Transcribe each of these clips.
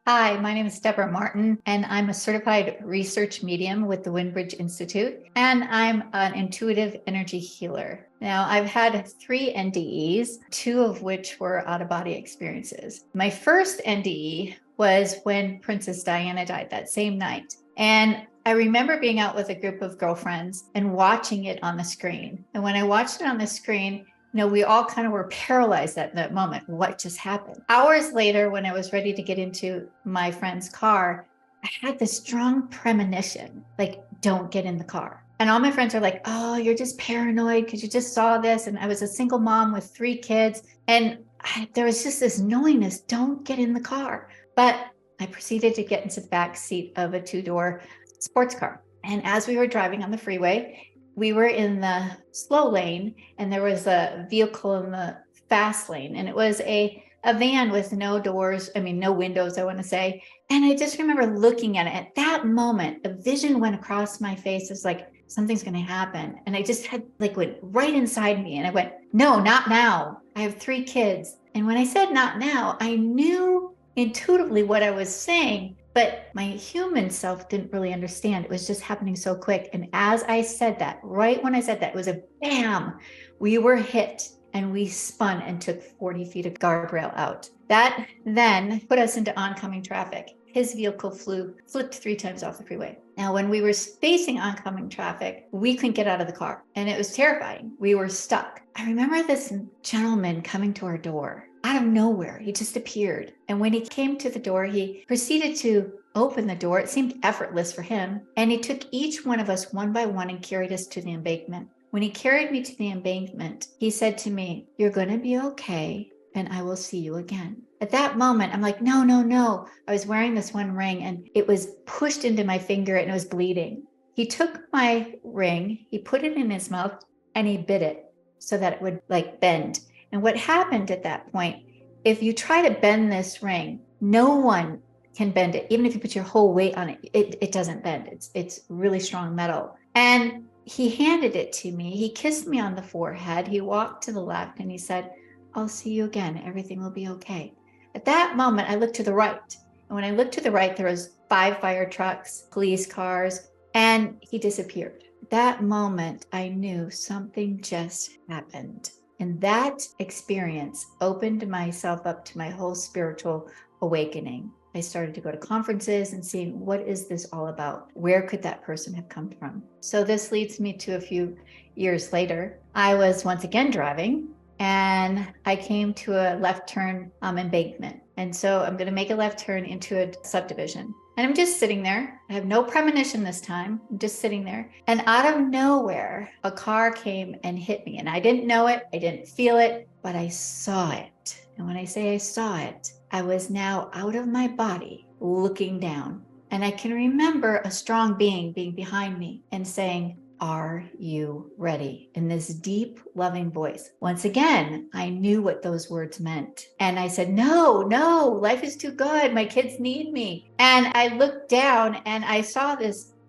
Hi, my name is Debra Martin, and I'm a certified research medium with the Windbridge Institute, and I'm an intuitive energy healer. Now, I've had 3 NDEs, 2 of which were out-of-body experiences. My first NDE was when Princess Diana died that same night. And I remember being out with a group of girlfriends and watching it on the screen. And when I watched it on the screen, we all kind of were paralyzed at that moment. What just happened? Hours later, when I was ready to get into my friend's car, I had this strong premonition, like, don't get in the car. And all my friends are like, oh, you're just paranoid because you just saw this. And I was a single mom with 3 kids. And there was just this knowingness, don't get in the car. But I proceeded to get into the back seat of a 2-door sports car. And as we were driving on the freeway, we were in the slow lane and there was a vehicle in the fast lane, and it was a van with no doors, no windows, I want to say. And I just remember looking at it. At that moment, a vision went across my face. It's like, something's going to happen. And I just had went right inside me. And I went, no, not now. I have 3 kids. And when I said not now, I knew intuitively what I was saying, but my human self didn't really understand. It was just happening so quick. And as I said that, right when I said that, it was a bam, we were hit and we spun and took 40 feet of guardrail out. That then put us into oncoming traffic. His vehicle flipped 3 times off the freeway. Now, when we were facing oncoming traffic, we couldn't get out of the car, and it was terrifying. We were stuck. I remember this gentleman coming to our door. Out of nowhere, he just appeared. And when he came to the door, he proceeded to open the door. It seemed effortless for him. And he took each one of us one by one and carried us to the embankment. When he carried me to the embankment, he said to me, you're going to be okay, and I will see you again. At that moment, I'm like, no, no, no. I was wearing this one ring and it was pushed into my finger and it was bleeding. He took my ring, he put it in his mouth, and he bit it so that it would bend. And what happened at that point, if you try to bend this ring, no one can bend it. Even if you put your whole weight on it, it doesn't bend. It's really strong metal. And he handed it to me. He kissed me on the forehead. He walked to the left and he said, I'll see you again. Everything will be okay. At that moment, I looked to the right. And when I looked to the right, there was 5 fire trucks, police cars, and he disappeared. At that moment, I knew something just happened. And that experience opened myself up to my whole spiritual awakening. I started to go to conferences and seeing, what is this all about? Where could that person have come from? So this leads me to a few years later. I was once again driving and I came to a left turn embankment. And so I'm going to make a left turn into a subdivision. And I'm just sitting there. I have no premonition this time. I'm just sitting there. And out of nowhere, a car came and hit me. And I didn't know it. I didn't feel it, but I saw it. And when I say I saw it, I was now out of my body looking down. And I can remember a strong being behind me and saying, are you ready? In this deep, loving voice. Once again, I knew what those words meant. And I said, no, life is too good. My kids need me. And I looked down and I saw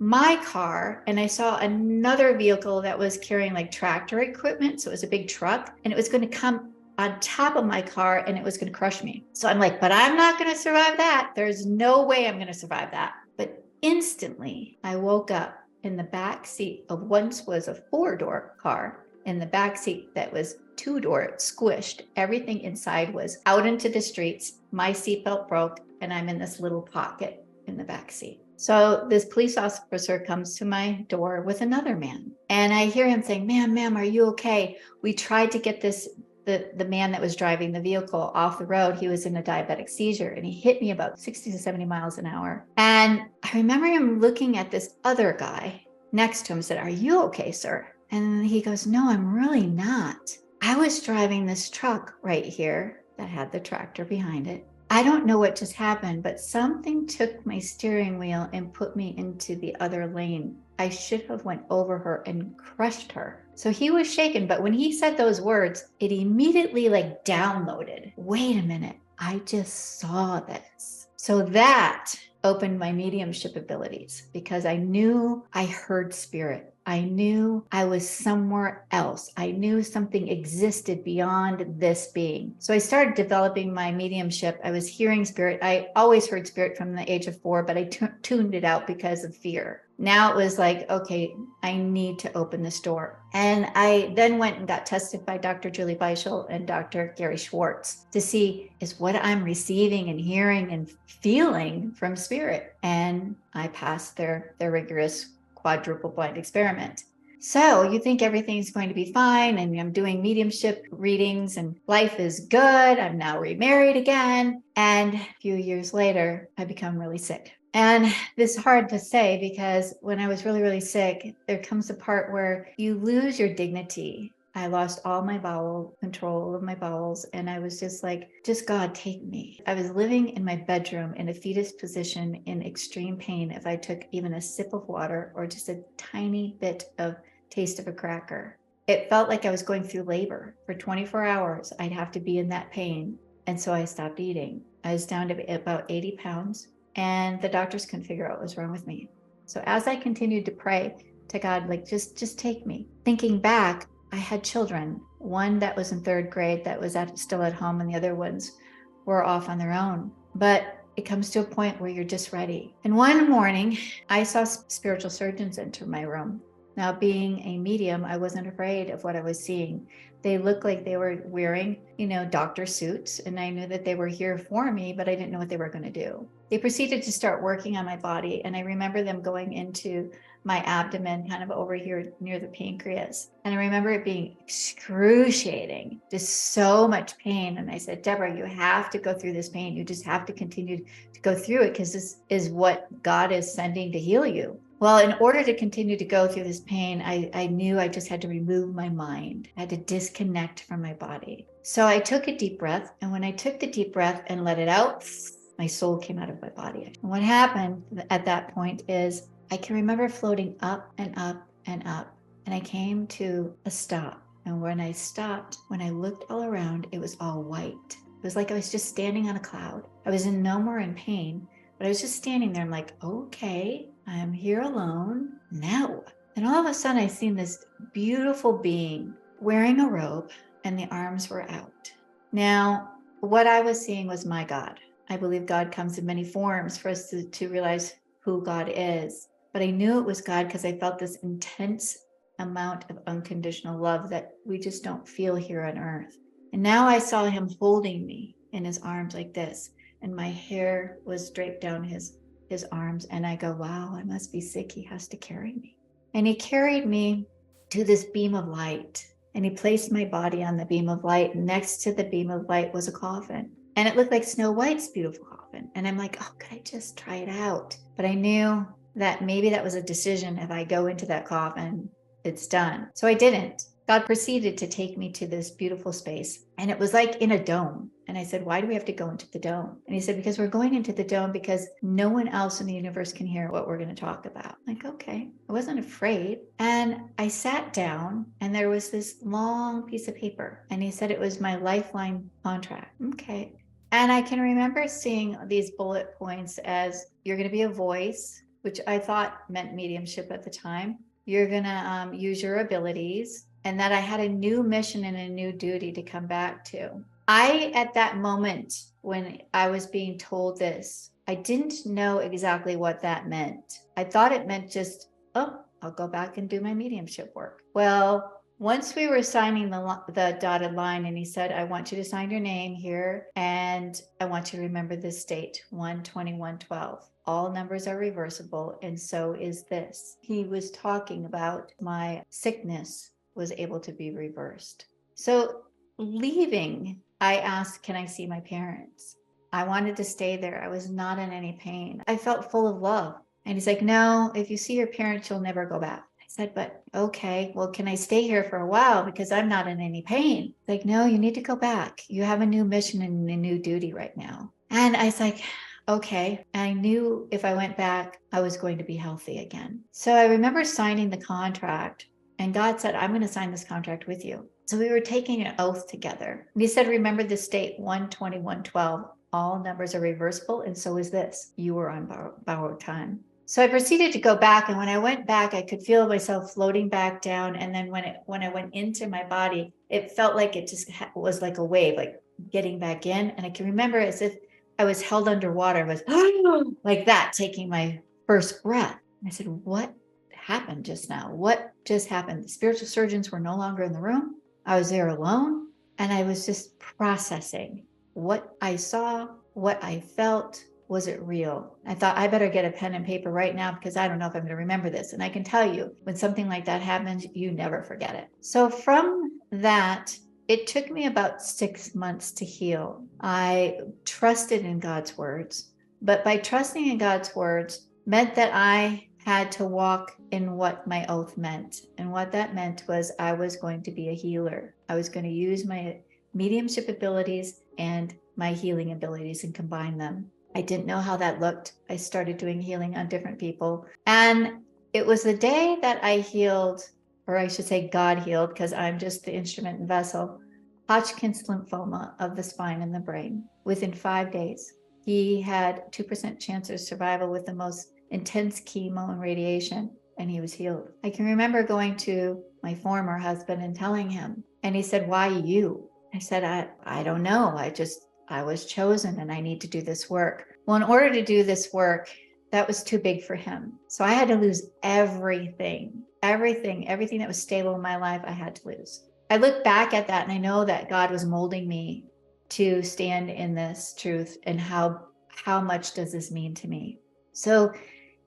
my car, and I saw another vehicle that was carrying tractor equipment. So it was a big truck, and it was going to come on top of my car and it was going to crush me. So I'm like, but I'm not going to survive that. There's no way I'm going to survive that. But instantly I woke up in the back seat of once was a 4-door car. In the back seat that was 2-door, squished. Everything inside was out into the streets. My seatbelt broke and I'm in this little pocket in the back seat. So this police officer comes to my door with another man. And I hear him saying, ma'am, are you okay? We tried to get the man that was driving the vehicle off the road. He was in a diabetic seizure and he hit me about 60 to 70 miles an hour. And I remember him looking at this other guy next to him and said, are you okay, sir? And he goes, no, I'm really not. I was driving this truck right here that had the tractor behind it. I don't know what just happened, but something took my steering wheel and put me into the other lane. I should have went over her and crushed her. So he was shaken, but when he said those words, it immediately downloaded. Wait a minute, I just saw this. So that opened my mediumship abilities because I knew I heard spirit. I knew I was somewhere else. I knew something existed beyond this being. So I started developing my mediumship. I was hearing spirit. I always heard spirit from the age of 4, but I tuned it out because of fear. Now it was like, okay, I need to open this door. And I then went and got tested by Dr. Julie Beischel and Dr. Gary Schwartz to see, is what I'm receiving and hearing and feeling from spirit. And I passed their rigorous quadruple blind experiment. So you think everything's going to be fine, and I'm doing mediumship readings and life is good. I'm now remarried again. And a few years later, I become really sick. And this is hard to say because when I was really, really sick, there comes a part where you lose your dignity. I lost all my control of my bowels. And I was just like, just God, take me. I was living in my bedroom in a fetus position in extreme pain if I took even a sip of water or just a tiny bit of taste of a cracker. It felt like I was going through labor. For 24 hours, I'd have to be in that pain. And so I stopped eating. I was down to about 80 pounds. And the doctors couldn't figure out what was wrong with me. So as I continued to pray to God, like, just take me. Thinking back, I had children, one that was in 3rd grade that was still at home, and the other ones were off on their own. But it comes to a point where you're just ready. And one morning, I saw spiritual surgeons enter my room. Now, being a medium, I wasn't afraid of what I was seeing. They looked like they were wearing, doctor suits, and I knew that they were here for me, but I didn't know what they were going to do. They proceeded to start working on my body, and I remember them going into my abdomen, kind of over here near the pancreas. And I remember it being excruciating, just so much pain. And I said, Debra, you have to go through this pain. You just have to continue to go through it, because this is what God is sending to heal you. Well, in order to continue to go through this pain, I knew I just had to remove my mind. I had to disconnect from my body. So I took a deep breath. And when I took the deep breath and let it out, my soul came out of my body. And what happened at that point is I can remember floating up and up and up. And I came to a stop. And when I stopped, when I looked all around, it was all white. It was like I was just standing on a cloud. I was no more in pain, but I was just standing there. I'm like, okay, I'm here alone. Now what? And all of a sudden I seen this beautiful being wearing a robe, and the arms were out. Now, what I was seeing was my God. I believe God comes in many forms for us to realize who God is. But I knew it was God because I felt this intense amount of unconditional love that we just don't feel here on earth. And now I saw him holding me in his arms like this, and my hair was draped down his arms. And I go, wow, I must be sick. He has to carry me. And he carried me to this beam of light, and he placed my body on the beam of light. Next to the beam of light was a coffin, and it looked like Snow White's beautiful coffin. And I'm like, oh, could I just try it out? But I knew that maybe that was a decision. If I go into that coffin, it's done. So I didn't. God proceeded to take me to this beautiful space, and it was like in a dome. And I said, why do we have to go into the dome? And he said, because we're going into the dome because no one else in the universe can hear what we're going to talk about. I'm like, okay. I wasn't afraid. And I sat down, and there was this long piece of paper, and he said it was my lifeline contract. Okay. And I can remember seeing these bullet points as, you're going to be a voice, which I thought meant mediumship at the time. You're going to use your abilities, and that I had a new mission and a new duty to come back to. At that moment, when I was being told this, I didn't know exactly what that meant. I thought it meant just, oh, I'll go back and do my mediumship work. Well, once we were signing the dotted line, and he said, I want you to sign your name here, and I want you to remember this date, 1/21/12. All numbers are reversible, and so is this. He was talking about my sickness was able to be reversed. So leaving, I asked, can I see my parents? I wanted to stay there. I was not in any pain. I felt full of love. And he's like, no, if you see your parents, you'll never go back. I said, but okay, well, can I stay here for a while because I'm not in any pain? Like, no, you need to go back. You have a new mission and a new duty right now. And I was like, okay. I knew if I went back, I was going to be healthy again. So I remember signing the contract, and God said, I'm going to sign this contract with you. So we were taking an oath together. And he said, remember this date, 1/21/12. All numbers are reversible, and so is this. You were on borrowed time. So I proceeded to go back. And when I went back, I could feel myself floating back down. And then when I went into my body, it felt like it just was like a wave, like getting back in. And I can remember as if I was held underwater. I was like that, taking my first breath. I said, what happened just now? What just happened? The spiritual surgeons were no longer in the room. I was there alone. And I was just processing what I saw, what I felt. Was it real? I thought I better get a pen and paper right now because I don't know if I'm going to remember this. And I can tell you, when something like that happens, you never forget it. So from that, it took me about 6 months to heal. I trusted in God's words, but by trusting in God's words meant that I had to walk in what my oath meant. And what that meant was I was going to be a healer. I was going to use my mediumship abilities and my healing abilities and combine them. I didn't know how that looked. I started doing healing on different people. And it was the day that I healed, or I should say God healed, because I'm just the instrument and vessel, Hodgkin's lymphoma of the spine and the brain within 5 days. He had 2% chance of survival with the most intense chemo and radiation, and he was healed. I can remember going to my former husband and telling him, and he said, why you? I said, I don't know. I was chosen and I need to do this work. Well, in order to do this work, that was too big for him. So I had to lose everything that was stable in my life, I had to lose. I look back at that and I know that God was molding me to stand in this truth and how much does this mean to me? So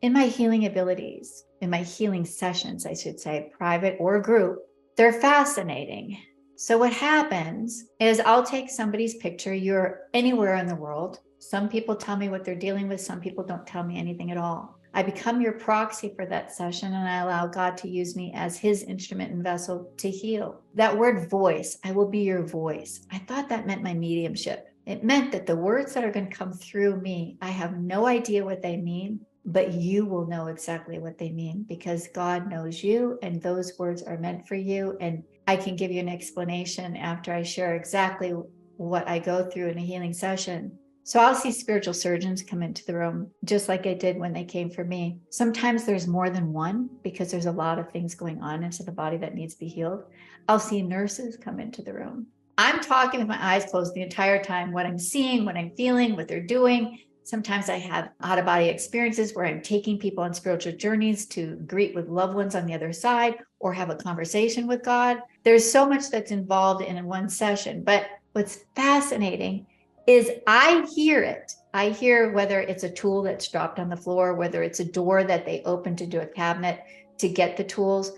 in my healing abilities, in my healing sessions, I should say, private or group, they're fascinating. So what happens is I'll take somebody's picture. You're anywhere in the world. Some people tell me what they're dealing with. Some people don't tell me anything at all. I become your proxy for that session, and I allow God to use me as his instrument and vessel to heal. That word voice, I will be your voice. I thought that meant my mediumship. It meant that the words that are going to come through me, I have no idea what they mean, but you will know exactly what they mean because God knows you and those words are meant for you. And I can give you an explanation after I share exactly what I go through in a healing session. So I'll see spiritual surgeons come into the room, just like I did when they came for me. Sometimes there's more than one because there's a lot of things going on into the body that needs to be healed. I'll see nurses come into the room. I'm talking with my eyes closed the entire time, what I'm seeing, what I'm feeling, what they're doing. Sometimes I have out-of-body experiences where I'm taking people on spiritual journeys to greet with loved ones on the other side or have a conversation with God. There's so much that's involved in one session. But what's fascinating is I hear it. I hear whether it's a tool that's dropped on the floor, whether it's a door that they open to do a cabinet to get the tools.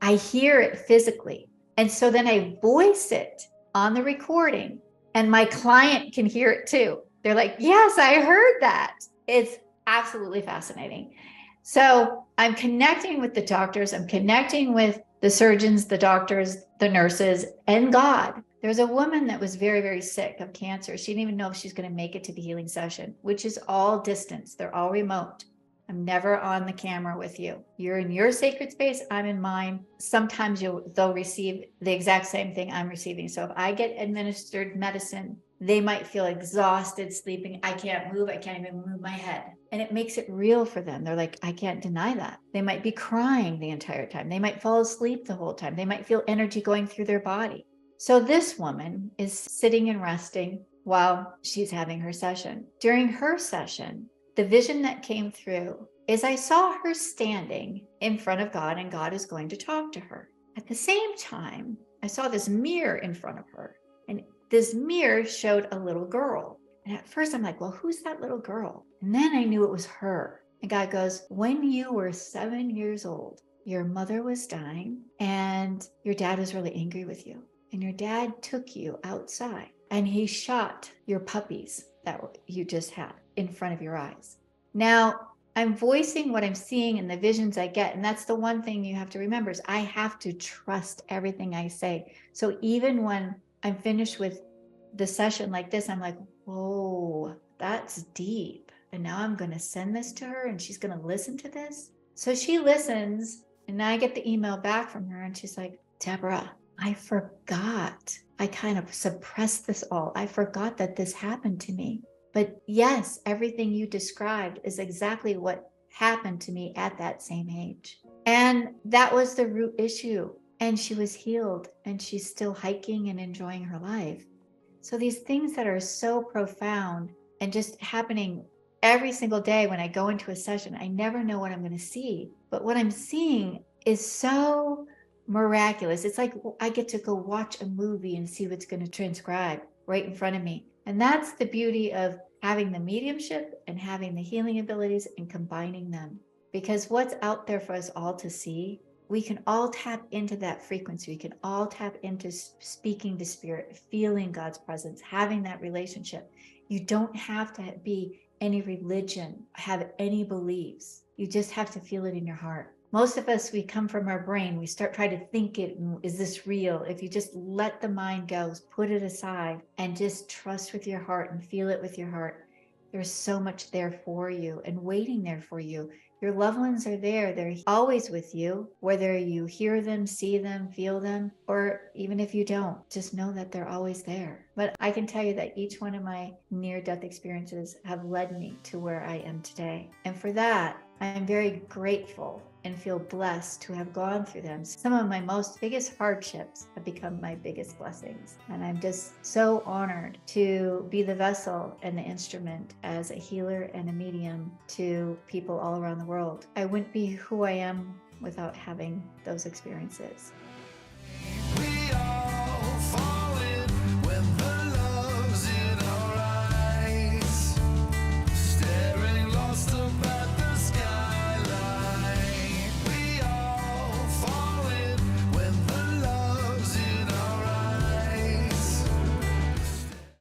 I hear it physically. And so then I voice it on the recording and my client can hear it too. They're like, yes, I heard that. It's absolutely fascinating. So I'm connecting with the doctors. I'm connecting with the surgeons, the doctors, the nurses, and God. There was a woman that was very, very sick of cancer. She didn't even know if she's going to make it to the healing session, which is all distance. They're all remote. I'm never on the camera with you. You're in your sacred space. I'm in mine. Sometimes they'll receive the exact same thing I'm receiving. So if I get administered medicine, they might feel exhausted, sleeping. I can't move. I can't even move my head. And it makes it real for them. They're like, I can't deny that. They might be crying the entire time. They might fall asleep the whole time. They might feel energy going through their body. So this woman is sitting and resting while she's having her session. During her session, the vision that came through is I saw her standing in front of God and God is going to talk to her. At the same time, I saw this mirror in front of her and this mirror showed a little girl. And at first I'm like, well, who's that little girl? And then I knew it was her. And God goes, when you were 7 years old, your mother was dying and your dad was really angry with you. And your dad took you outside and he shot your puppies that you just had in front of your eyes. Now, I'm voicing what I'm seeing and the visions I get. And that's the one thing you have to remember is I have to trust everything I say. So even when I'm finished with the session like this, I'm like, whoa, that's deep. And now I'm going to send this to her and she's going to listen to this. So she listens and I get the email back from her and she's like, Debra, I forgot. I kind of suppressed this all. I forgot that this happened to me. But yes, everything you described is exactly what happened to me at that same age. And that was the root issue. And she was healed, and she's still hiking and enjoying her life. So these things that are so profound and just happening every single day when I go into a session, I never know what I'm going to see. But what I'm seeing is so miraculous. It's like I get to go watch a movie and see what's going to transcribe right in front of me. And that's the beauty of having the mediumship and having the healing abilities and combining them. Because what's out there for us all to see, we can all tap into that frequency. We can all tap into speaking to spirit, feeling God's presence, having that relationship. You don't have to be any religion, have any beliefs. You just have to feel it in your heart. Most of us, we come from our brain. We start trying to think it. Is this real? If you just let the mind go, put it aside, and just trust with your heart and feel it with your heart, there's so much there for you and waiting there for you. Your loved ones are there. They're always with you, whether you hear them, see them, feel them, or even if you don't, just know that they're always there. But I can tell you that each one of my near-death experiences have led me to where I am today. And for that, I am very grateful and feel blessed to have gone through them. Some of my biggest hardships have become my biggest blessings. And I'm just so honored to be the vessel and the instrument as a healer and a medium to people all around the world. I wouldn't be who I am without having those experiences. We are